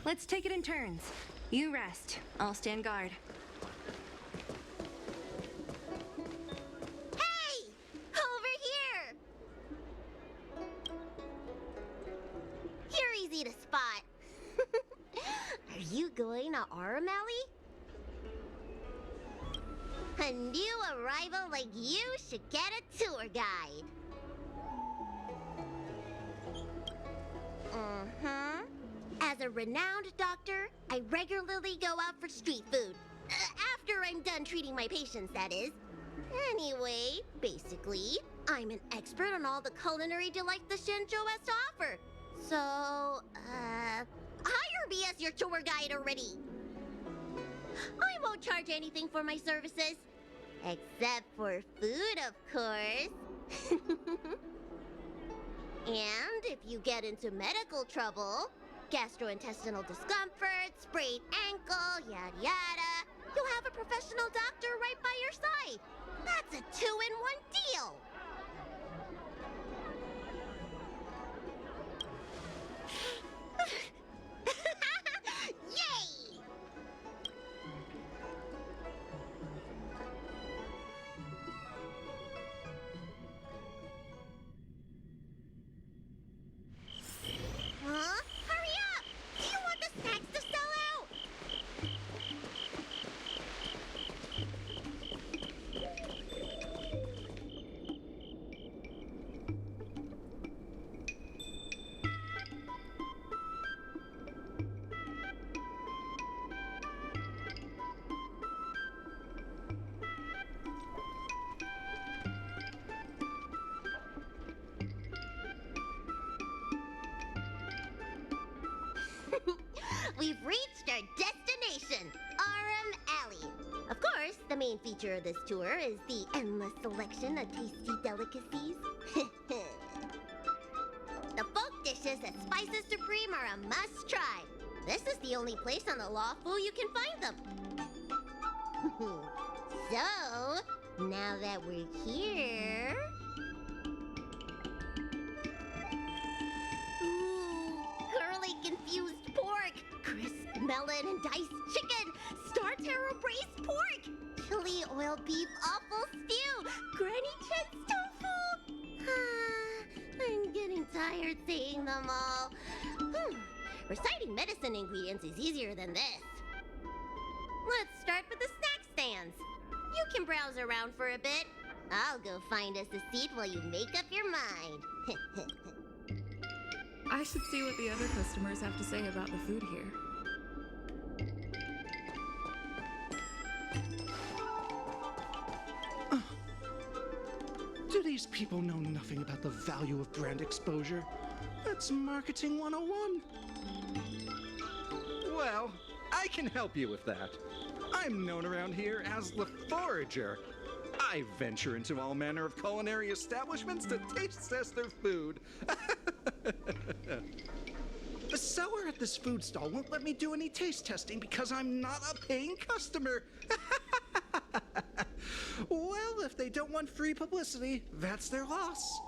Let's take it in turns. You rest. I'll stand guard. Hey! Over here! You're easy to spot. Are you going to Aumali? A new arrival like you should get a tour guide. As a renowned doctor, I regularly go out for street food. After I'm done treating my patients, that is. Anyway, basically, I'm an expert on all the culinary delight the Shenzhou has to offer. So, hire me as your tour guide already. I won't charge anything for my services. Except for food, of course. And if you get into medical trouble, gastrointestinal discomfort, sprained ankle, yada yada, you'll have a professional doctor right by your side. That's a 2-in-1 deal. Yay! Huh? Hurry up! Do you want the snacks to sell out? We've reached our destination, Aumali. Of course, the main feature of this tour is the endless selection of tasty delicacies. The folk dishes at Spices Supreme are a must-try. This is the only place on the Lawfu you can find them. So, now that we're here... Curly confused pork, crisp melon and diced chicken, star taro braised pork, chili oil beef awful stew, Granny Chen's tofu. I'm getting tired saying them all. Reciting medicine ingredients is easier than this. Let's start with the snack stands. You can browse around for a bit. I'll go find us a seat while you make up your mind. I should see what the other customers have to say about the food here. Do these people know nothing about the value of brand exposure? That's marketing 101. Well, I can help you with that. I'm known around here as the Forager. I venture into all manner of culinary establishments to taste test their food. The seller at this food stall won't let me do any taste testing because I'm not a paying customer. Well, if they don't want free publicity, that's their loss.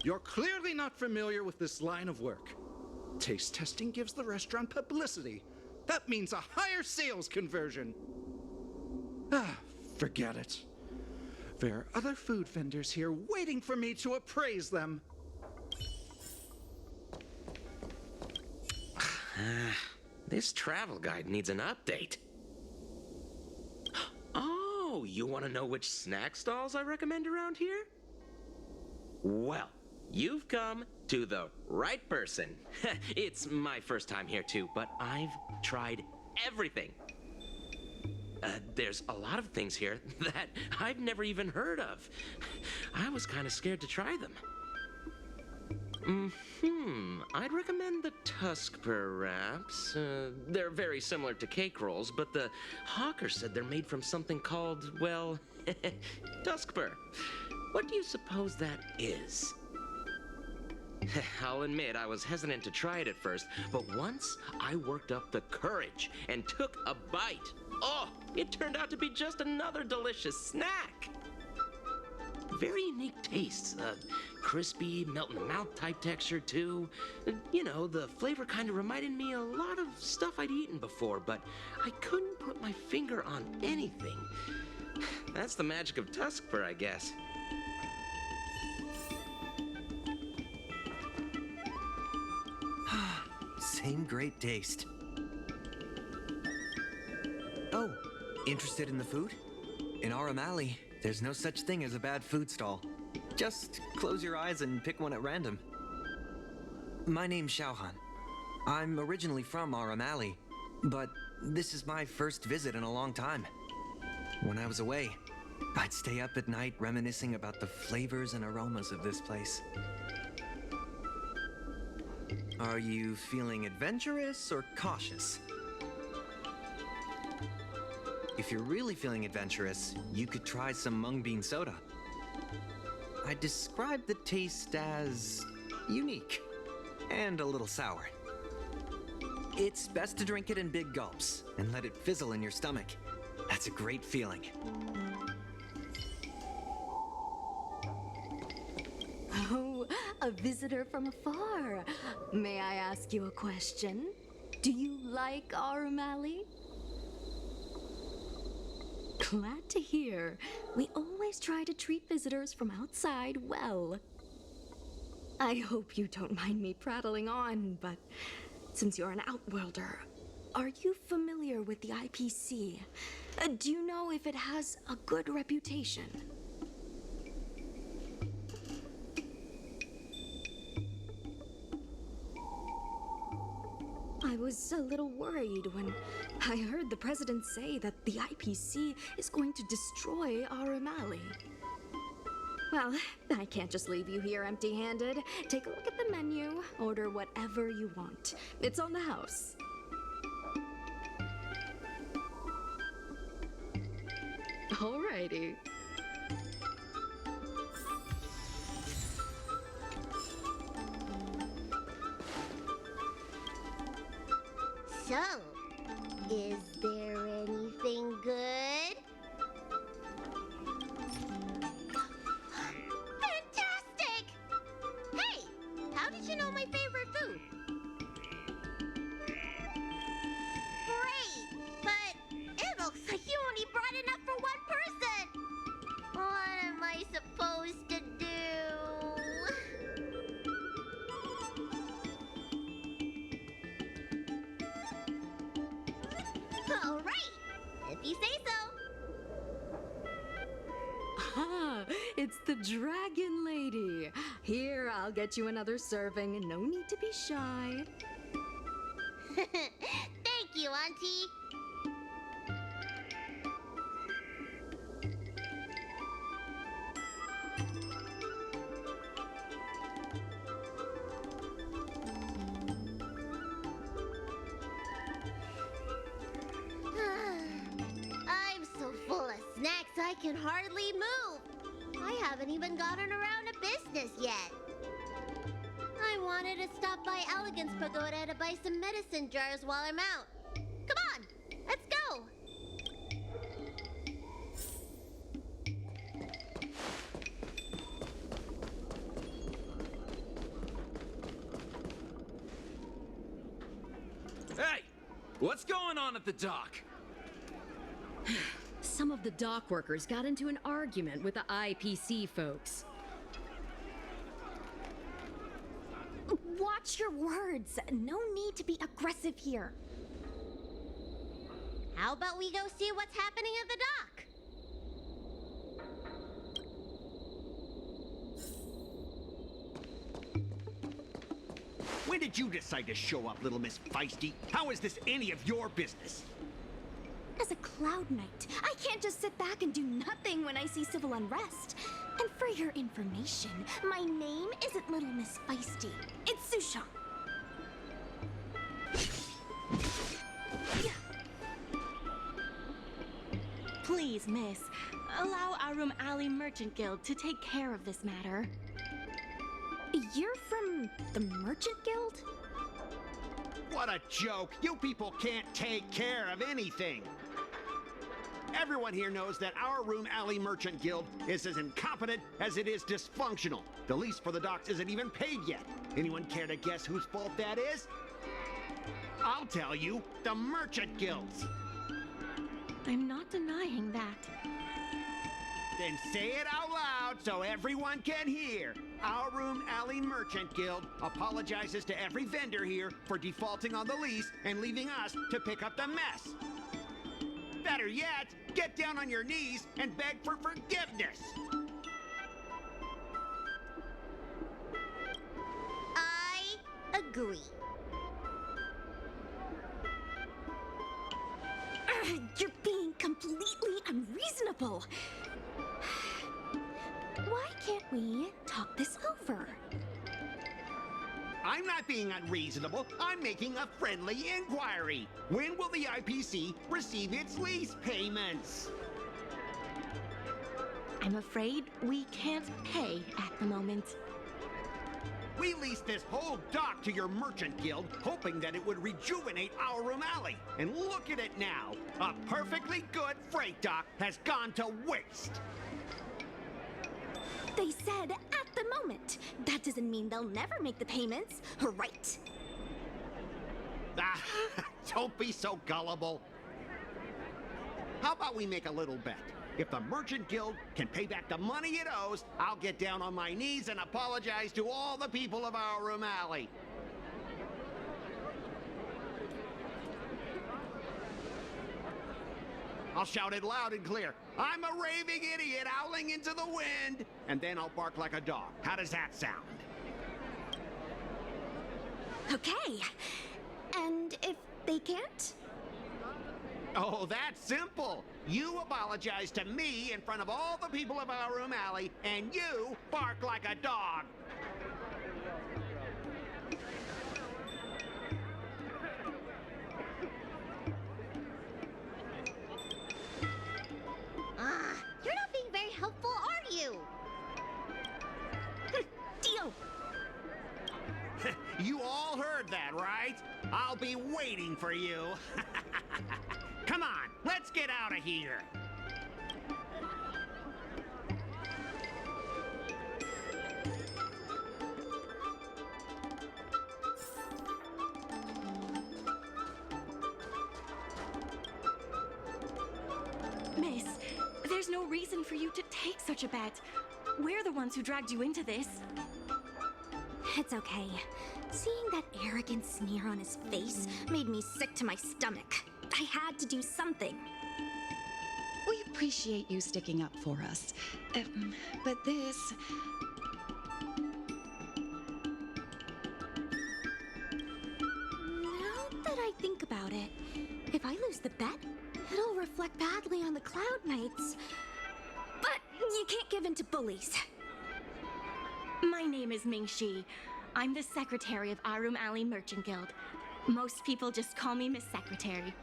You're clearly not familiar with this line of work. Taste testing gives the restaurant publicity. That means a higher sales conversion. Forget it. There are other food vendors here waiting for me to appraise them. This travel guide needs an update. Oh, you want to know which snack stalls I recommend around here? Well, you've come to the right person. It's my first time here too, but I've tried everything. There's a lot of things here that I've never even heard of. I was kind of scared to try them. I'd recommend the Tuskper wraps. They're very similar to cake rolls, but the hawker said they're made from something called, well, Tuskper. What do you suppose that is? I'll admit I was hesitant to try it at first, but once I worked up the courage and took a bite, oh, it turned out to be just another delicious snack. very unique tastes. Crispy, melt-in-the-mouth type texture, too. You know, the flavor kind of reminded me a lot of stuff I'd eaten before, but I couldn't put my finger on anything. That's the magic of Tuskper, I guess. Same great taste. Oh, interested in the food? In Aumale, there's no such thing as a bad food stall. Just close your eyes and pick one at random. My name's Xiaohan. I'm originally from Aumale, but this is my first visit in a long time. When I was away, I'd stay up at night reminiscing about the flavors and aromas of this place. Are you feeling adventurous or cautious? If you're really feeling adventurous, you could try some mung bean soda. I describe the taste as unique and a little sour. It's best to drink it in big gulps and let it fizzle in your stomach. That's a great feeling. Oh, a visitor from afar. May I ask you a question? Do you like Aumale? Glad to hear. We always try to treat visitors from outside well. I hope you don't mind me prattling on, but since you're an outworlder, are you familiar with the IPC? Do you know if it has a good reputation? I was a little worried when I heard the president say that the IPC is going to destroy Aumale. Well, I can't just leave you here empty-handed. Take a look at the menu, order whatever you want. It's on the house. Alrighty. So, is there anything good? Fantastic! Hey, how did you know my favorite food? Great, but it looks like you only brought enough for one person. What am I supposed to do? All right, if you say so. Ah, it's the Dragon Lady. Here, I'll get you another serving. No need to be shy. Thank you, Auntie. I'm so full of snacks I can hardly move. I haven't even gotten around to business yet. I wanted to stop by Elegance Pagoda to buy some medicine jars while I'm out. Come on, let's go. Hey! What's going on at the dock? Some of the dock workers got into an argument with the IPC folks. Watch your words. No need to be aggressive here. How about we go see what's happening at the dock? When did you decide to show up, little Miss Feisty? How is this any of your business? As a Cloud Knight, I can't just sit back and do nothing when I see civil unrest. And for your information, my name isn't Little Miss Feisty. It's Sushan. Please, miss, allow Aumale Merchant Guild to take care of this matter. You're from the Merchant Guild? What a joke! You people can't take care of anything! Everyone here knows that our Room Alley Merchant Guild is as incompetent as it is dysfunctional. The lease for the docks isn't even paid yet. Anyone care to guess whose fault that is? I'll tell you, the Merchant Guild's. I'm not denying that. Then say it out loud so everyone can hear. Our Room Alley Merchant Guild apologizes to every vendor here for defaulting on the lease and leaving us to pick up the mess. Better yet, get down on your knees and beg for forgiveness. I agree. You're being completely unreasonable. Why can't we talk this over? I'm not being unreasonable. I'm making a friendly inquiry. When will the IPC receive its lease payments? I'm afraid we can't pay at the moment. We leased this whole dock to your merchant guild, hoping that it would rejuvenate our Room Alley. And look at it now. A perfectly good freight dock has gone to waste. They said at the moment. That doesn't mean they'll never make the payments, right? Ah, don't be so gullible. How about we make a little bet? If the Merchant Guild can pay back the money it owes, I'll get down on my knees and apologize to all the people of our Room Alley. I'll shout it loud and clear. I'm a raving idiot howling into the wind. And then I'll bark like a dog. How does that sound? Okay. And if they can't? Oh, that's simple. You apologize to me in front of all the people of our Room Alley, and you bark like a dog. You're not being very helpful, are you? Deal. You all heard that, right? I'll be waiting for you. Come on, let's get out of here. Miss, there's no reason for you to take such a bet. We're the ones who dragged you into this. It's okay. Seeing that arrogant sneer on his face made me sick to my stomach. I had to do something. We appreciate you sticking up for us. But this... Now that I think about it, if I lose the bet, it'll reflect badly on the Cloud Knights. But you can't give in to bullies. My name is Ming Shi. I'm the secretary of our Room Alley Merchant Guild. Most people just call me Miss Secretary.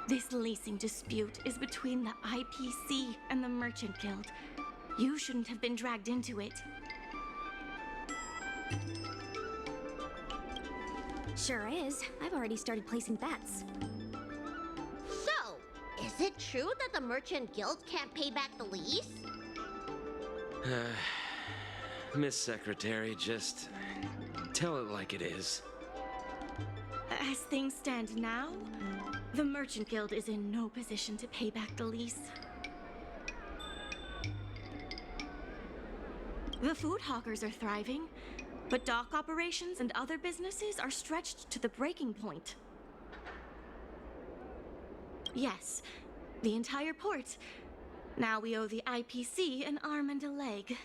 This leasing dispute is between the IPC and the Merchant Guild. You shouldn't have been dragged into it. Sure is. I've already started placing bets. So, is it true that the Merchant Guild can't pay back the lease? Miss Secretary, just tell it like it is. As things stand now, the Merchant Guild is in no position to pay back the lease. The food hawkers are thriving, but dock operations and other businesses are stretched to the breaking point. Yes, the entire port. Now we owe the IPC an arm and a leg.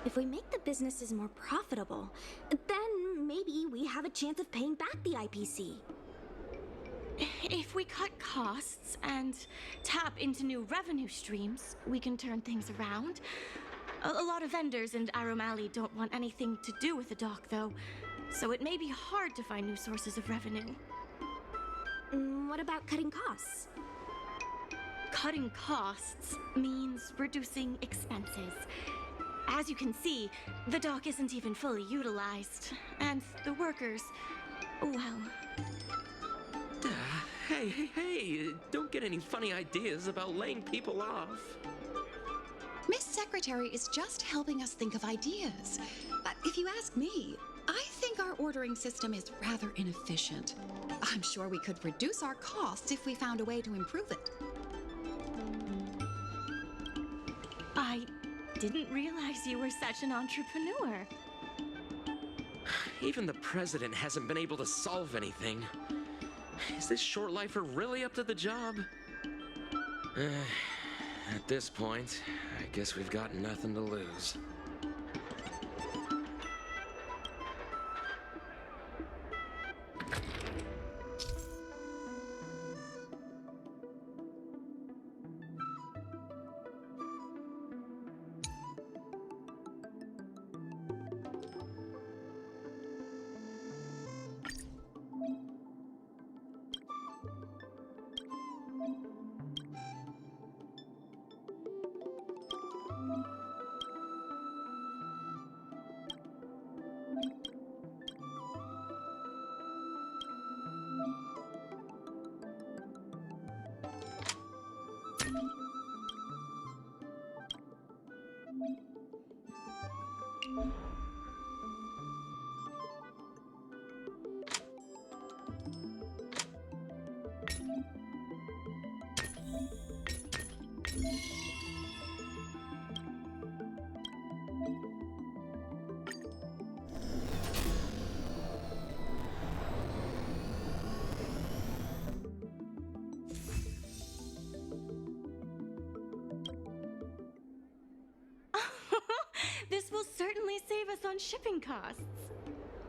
If we make the businesses more profitable, then maybe we have a chance of paying back the IPC. If we cut costs and tap into new revenue streams, we can turn things around. A lot of vendors in Arum Alley don't want anything to do with the dock, though, so it may be hard to find new sources of revenue. What about cutting costs? Cutting costs means reducing expenses. As you can see, the dock isn't even fully utilized, and the workers, well... Hey, don't get any funny ideas about laying people off. Miss Secretary is just helping us think of ideas. If you ask me, I think our ordering system is rather inefficient. I'm sure we could reduce our costs if we found a way to improve it. I didn't realize you were such an entrepreneur. Even the president hasn't been able to solve anything. Is this short lifer really up to the job? At this point, I guess we've got nothing to lose. This will certainly save us on shipping costs.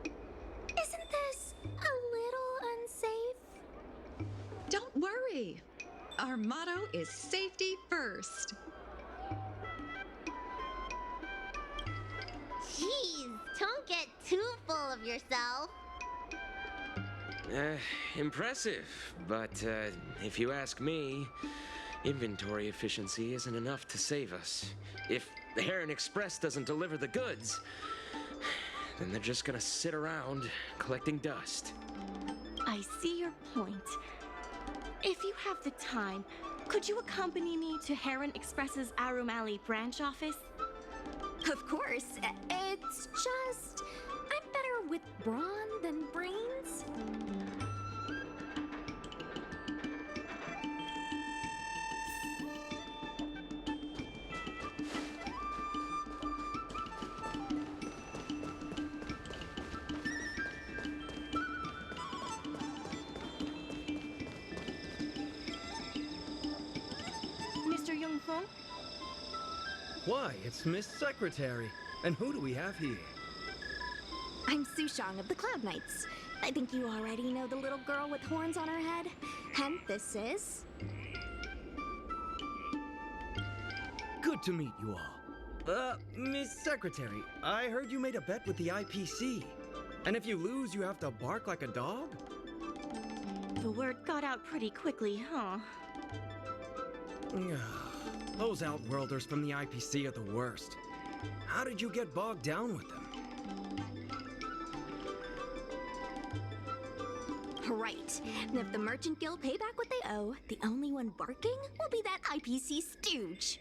Isn't this a little unsafe? Don't worry. Our motto is safety first. Jeez, don't get too full of yourself. Impressive, but if you ask me, inventory efficiency isn't enough to save us. If the Heron Express doesn't deliver the goods, then they're just gonna sit around collecting dust. I see your point. If you have the time, could you accompany me to Heron Express's Arum Alley branch office? Of course. It's just I'm better with brawn than brains. Mr. Yongfeng? Why, it's Miss Secretary. And who do we have here? I'm Sushang of the Cloud Knights. I think you already know the little girl with horns on her head. And this is... Good to meet you all. Miss Secretary, I heard you made a bet with the IPC. And if you lose, you have to bark like a dog? The word got out pretty quickly, huh? Those Outworlders from the IPC are the worst. How did you get bogged down with them? Right. And if the Merchant Guild pay back what they owe, the only one barking will be that IPC stooge.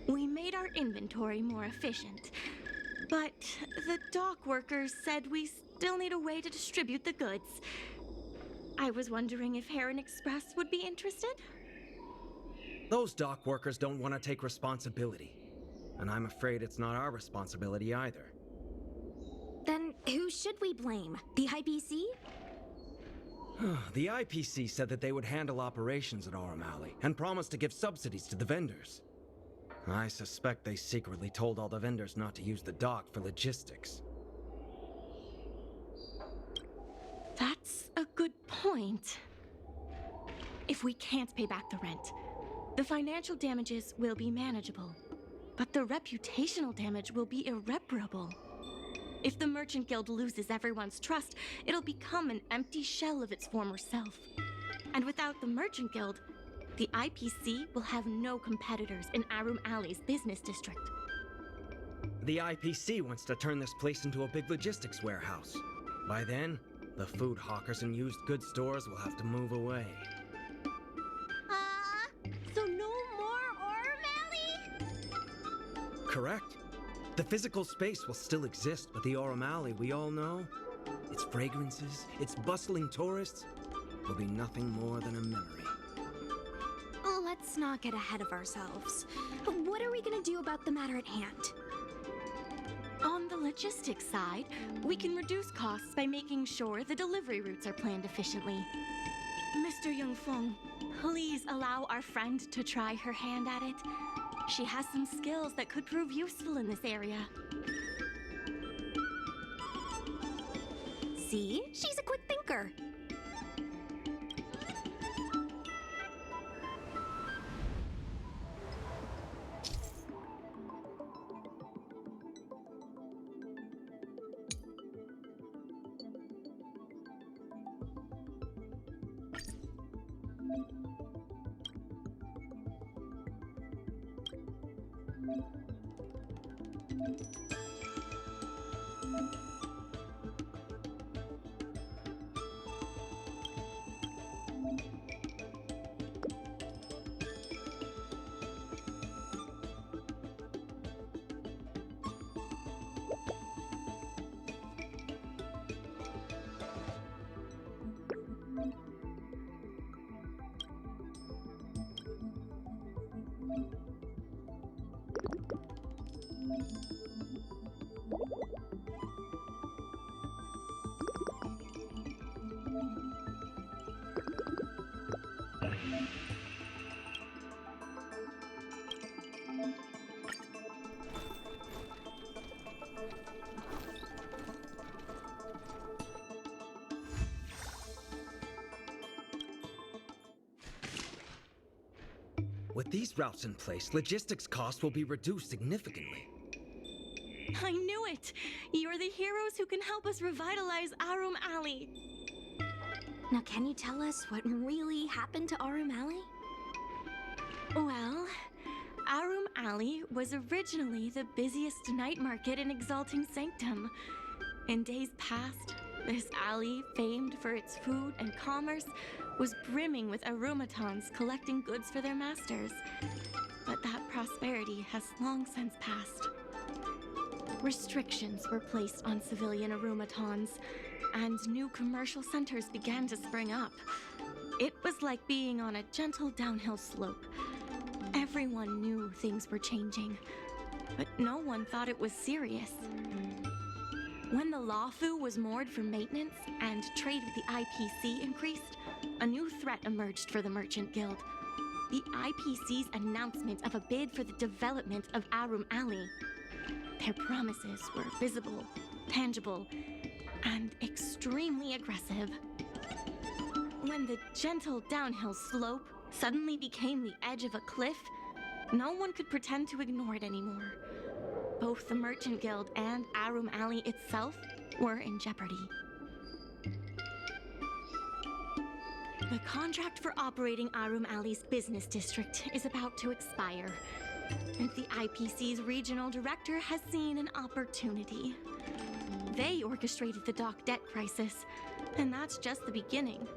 We made our inventory more efficient, but the dock workers said we still need a way to distribute the goods. I was wondering if Heron Express would be interested? Those dock workers don't want to take responsibility. And I'm afraid it's not our responsibility either. Then who should we blame? The IPC? The IPC said that they would handle operations at Arum Alley and promised to give subsidies to the vendors. I suspect they secretly told all the vendors not to use the dock for logistics. That's a good point. If we can't pay back the rent, the financial damages will be manageable, but the reputational damage will be irreparable. If the Merchant Guild loses everyone's trust, it'll become an empty shell of its former self. And without the Merchant Guild, the IPC will have no competitors in Arum Alley's business district. The IPC wants to turn this place into a big logistics warehouse. By then, The food hawkers and used goods stores will have to move away. So no more Aurum Alley? Correct. The physical space will still exist, but the Aurum Alley we all know, its fragrances, its bustling tourists, will be nothing more than a memory. Let's not get ahead of ourselves. What are we gonna do about the matter at hand? On the logistics side, we can reduce costs by making sure the delivery routes are planned efficiently. Mr. Yongfeng, please allow our friend to try her hand at it. She has some skills that could prove useful in this area. See? She's a quick thinker. With these routes in place, logistics costs will be reduced significantly. I knew it! You're the heroes who can help us revitalize Aurum Alley. Now, can you tell us what really happened to Aurum Alley? Well, Aurum Alley was originally the busiest night market in Exalting Sanctum. In days past, this alley, famed for its food and commerce, was brimming with Aumatons collecting goods for their masters. But that prosperity has long since passed. Restrictions were placed on civilian Aumatons, and new commercial centers began to spring up. It was like being on a gentle downhill slope. Everyone knew things were changing, but no one thought it was serious. When the Lawfu was moored for maintenance and trade with the IPC increased, a new threat emerged for the Merchant Guild. The IPC's announcement of a bid for the development of Aurum Alley. Their promises were visible, tangible, and extremely aggressive. When the gentle downhill slope suddenly became the edge of a cliff, no one could pretend to ignore it anymore. Both the Merchant Guild and Aurum Alley itself were in jeopardy. The contract for operating Aurum Alley's business district is about to expire, and the IPC's regional director has seen an opportunity. They orchestrated the dock debt crisis, and that's just the beginning.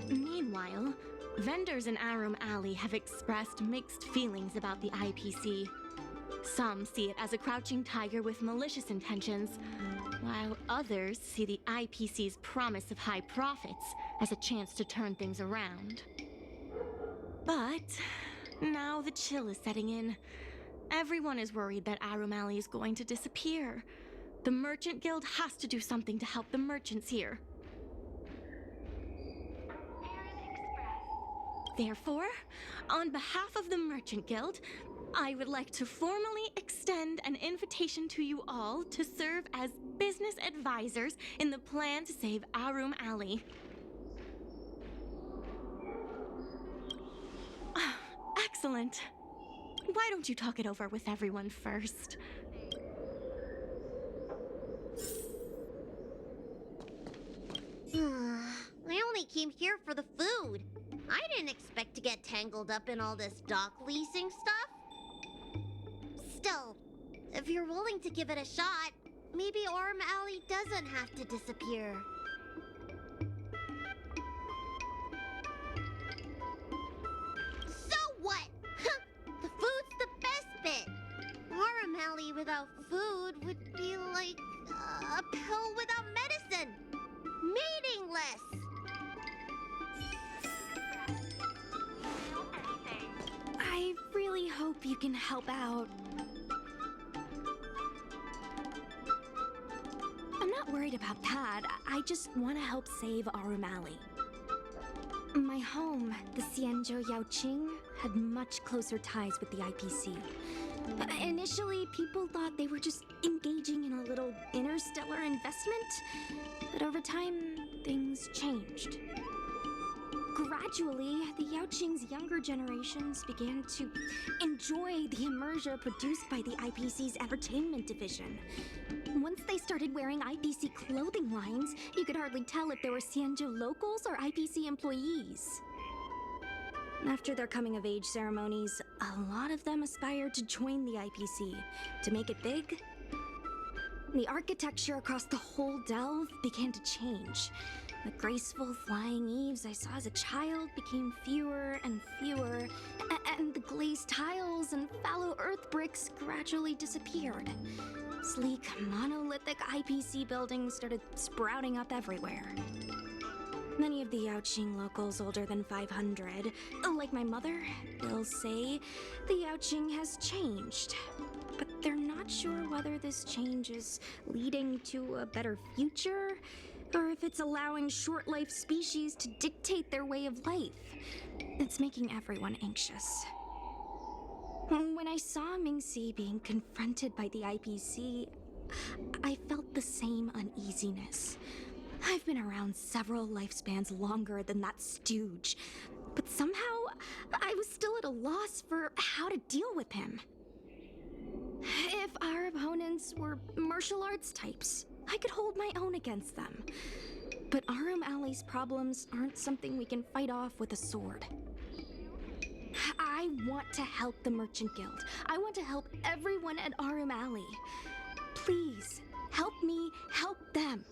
Meanwhile, vendors in Aurum Alley have expressed mixed feelings about the IPC. Some see it as a crouching tiger with malicious intentions, while others see the IPC's promise of high profits as a chance to turn things around. But now the chill is setting in. Everyone is worried that Aurum Alley is going to disappear. The Merchant Guild has to do something to help the merchants here. Therefore, on behalf of the Merchant Guild, I would like to formally extend an invitation to you all to serve as business advisors in the plan to save Aurum Alley. Excellent. Why don't you talk it over with everyone first? I only came here for the food. I didn't expect to get tangled up in all this dock leasing stuff. Still, if you're willing to give it a shot, maybe Aurum Alley doesn't have to disappear. Alley without food would be like a pill without medicine. Meaningless. I really hope you can help out. I'm not worried about that. I just want to help save Arum Alley. My home, the Xianzhou Yaoqing, had much closer ties with the IPC. Initially, people thought they were just engaging in a little interstellar investment, but over time, things changed. Gradually, the Yaoqing's younger generations began to enjoy the immersion produced by the IPC's entertainment division. Once they started wearing IPC clothing lines, you could hardly tell if they were Xianzhou locals or IPC employees. After their coming-of-age ceremonies, a lot of them aspired to join the IPC. To make it big, the architecture across the whole delve began to change. The graceful flying eaves I saw as a child became fewer and fewer, and the glazed tiles and fallow earth bricks gradually disappeared. Sleek, monolithic IPC buildings started sprouting up everywhere. Many of the Yaoqing locals older than 500, like my mother, will say the Yaoqing has changed. But they're not sure whether this change is leading to a better future, or if it's allowing short-life species to dictate their way of life. It's making everyone anxious. When I saw Mingxi being confronted by the IPC, I felt the same uneasiness. I've been around several lifespans longer than that stooge, but somehow I was still at a loss for how to deal with him. If our opponents were martial arts types, I could hold my own against them. But Arum Alley's problems aren't something we can fight off with a sword. I want to help the Merchant Guild. I want to help everyone at Arum Alley. Please, help me help them.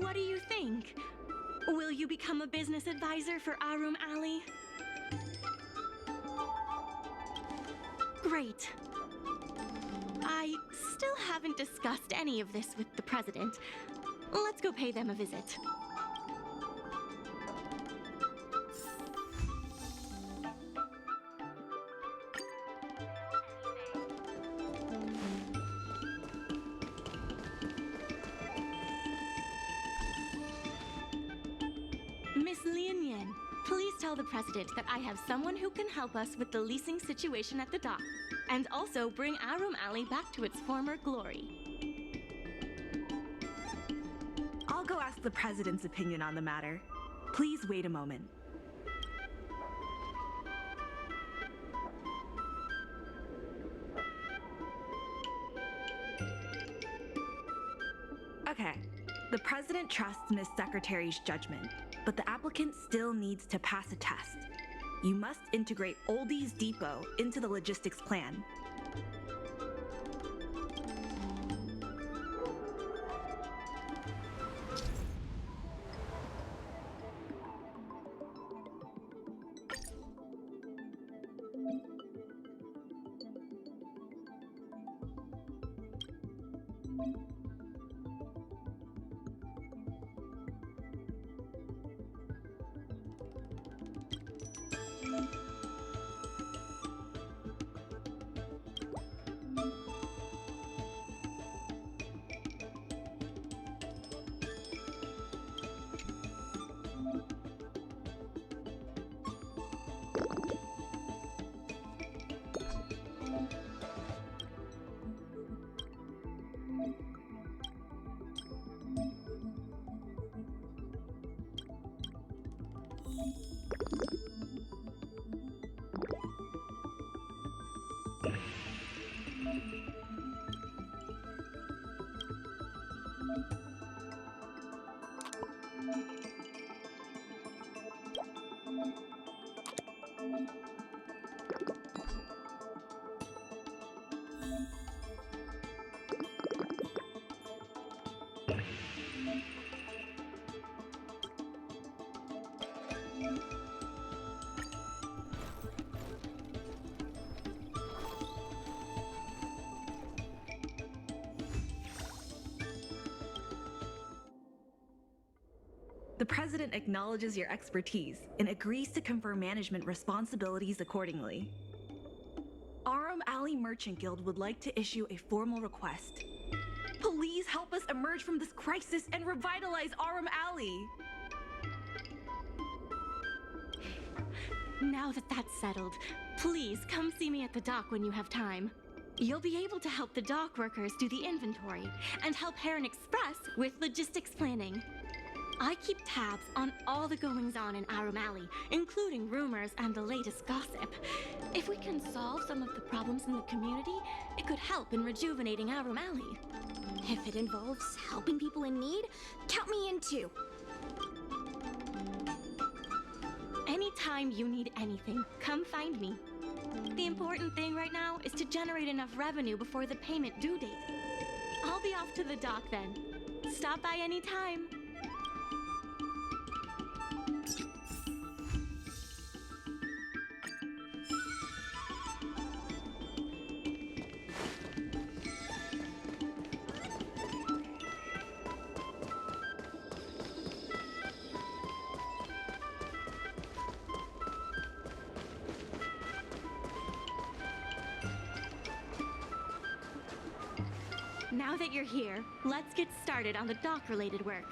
What do you think? Will you become a business advisor for Arum Alley? Great. I still haven't discussed any of this with the president. Let's go pay them a visit. Miss Lian, please tell the president that I have someone who can help us with the leasing situation at the dock, and also bring Arum Alley back to its former glory. I'll go ask the president's opinion on the matter. Please wait a moment. Okay, the president trusts Miss Secretary's judgment, but the applicant still needs to pass a test. You must integrate Oldie's Depot into the logistics plan. The President acknowledges your expertise and agrees to confer management responsibilities accordingly. Arum Alley Merchant Guild would like to issue a formal request. Please help us emerge from this crisis and revitalize Arum Alley! Now that that's settled, please come see me at the dock when you have time. You'll be able to help the dock workers do the inventory and help Heron Express with logistics planning. I keep tabs on all the goings-on in Arum Alley, including rumors and the latest gossip. If we can solve some of the problems in the community, it could help in rejuvenating Arum Alley. If it involves helping people in need, count me in too. Anytime you need anything, come find me. The important thing right now is to generate enough revenue before the payment due date. I'll be off to the dock then. Stop by anytime. Now that you're here, let's get started on the dock-related work.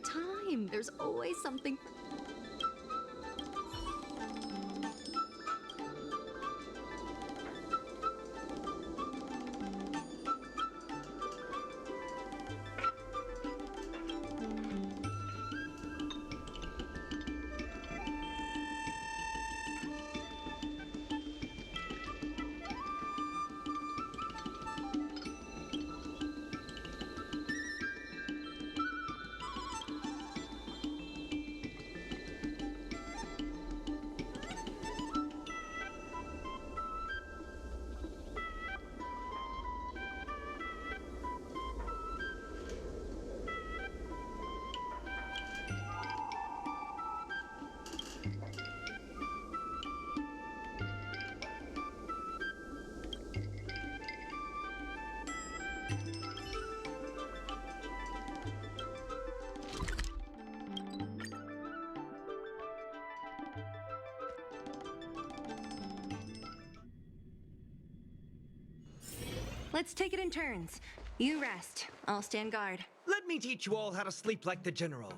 time. There's always something. Let's take it in turns. You rest. I'll stand guard. Let me teach you all how to sleep like the general.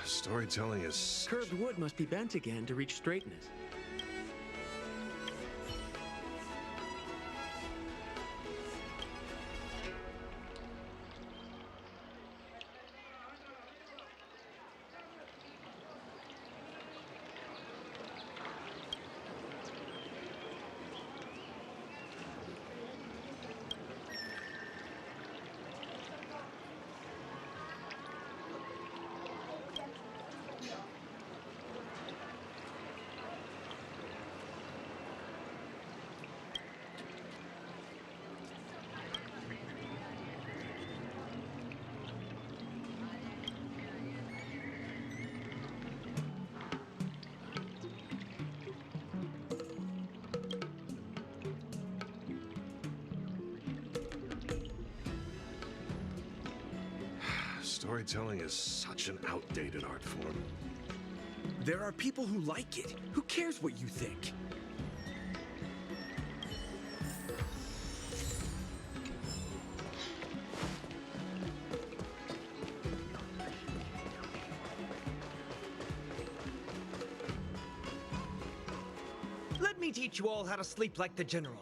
Storytelling is... Curved wood must be bent again to reach straightness. Storytelling is such an outdated art form. There are people who like it. Who cares what you think? Let me teach you all how to sleep like the general.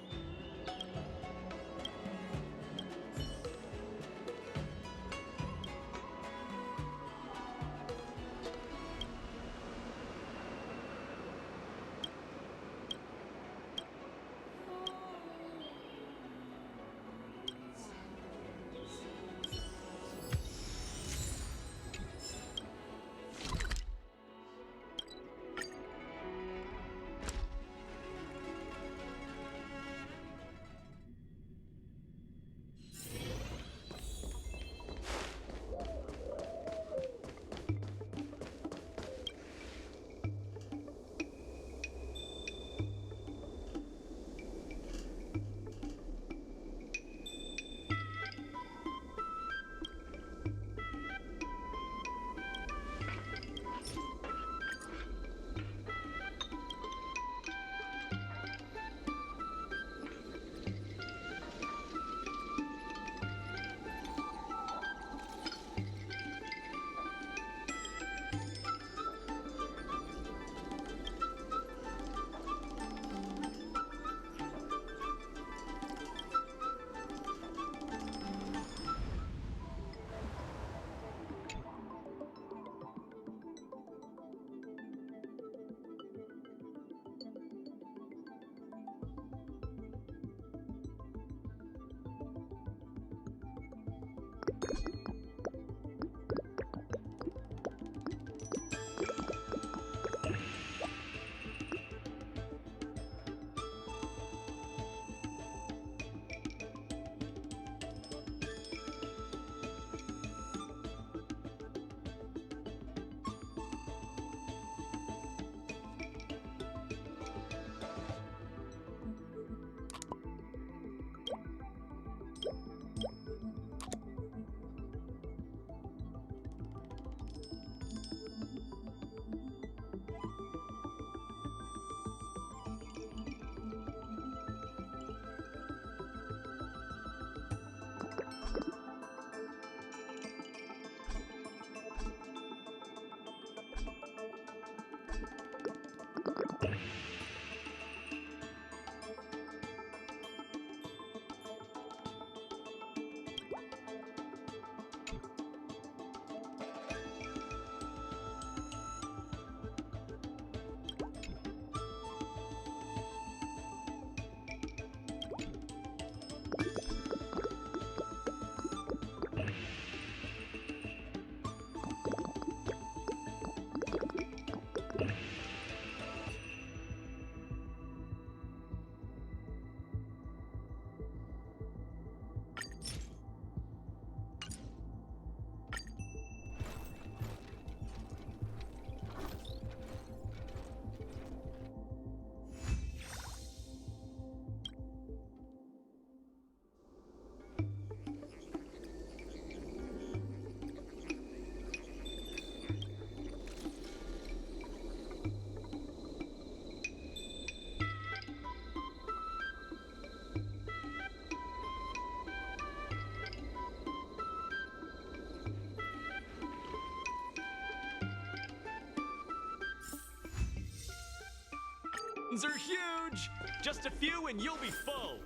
mountains are huge! Just a few and you'll be full.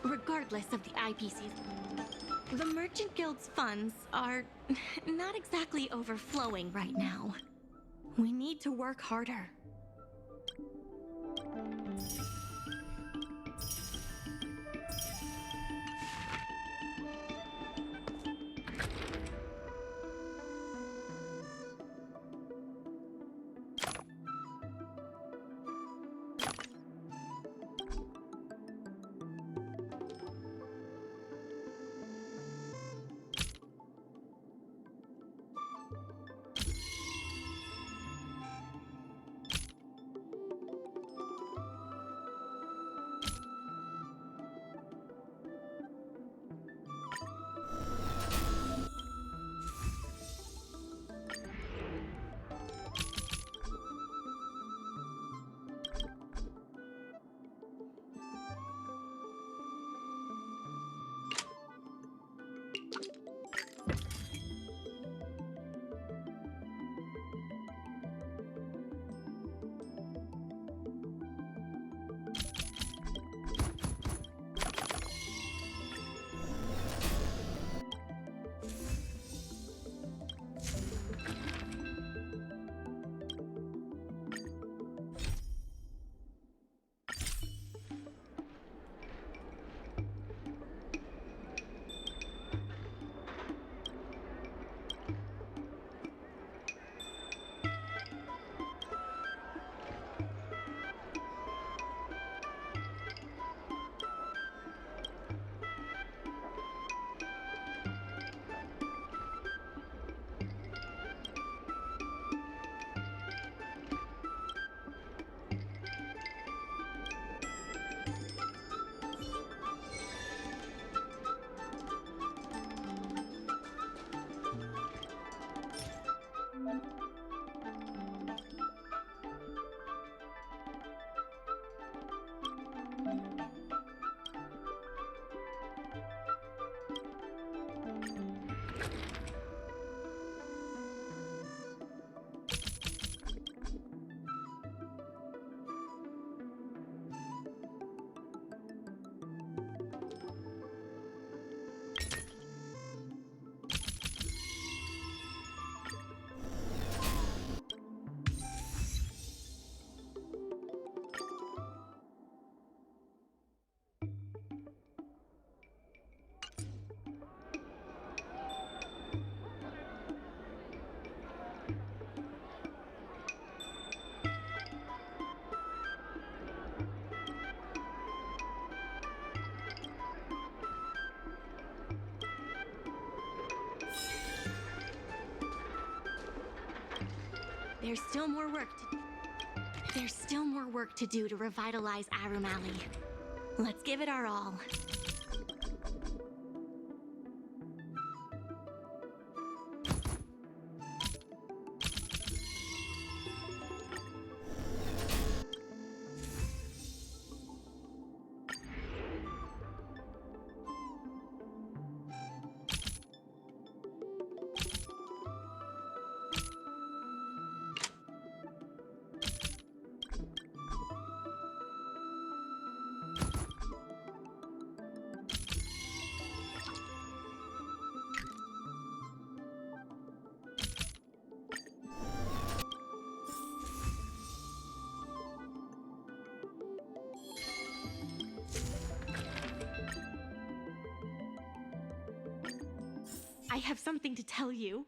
Regardless of the IPCs, the Merchant Guild's funds are not exactly overflowing right now. We need to work harder. There's still more work to do to revitalize Arum Alley. Let's give it our all. I have something to tell you.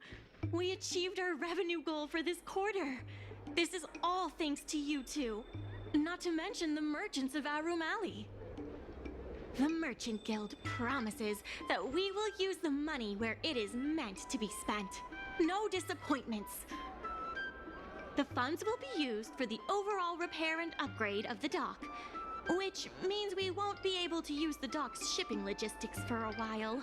We achieved our revenue goal for this quarter. This is all thanks to you two. Not to mention the merchants of Arum Alley. The Merchant Guild promises that we will use the money where it is meant to be spent. No disappointments. The funds will be used for the overall repair and upgrade of the dock, which means we won't be able to use the dock's shipping logistics for a while.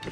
Go.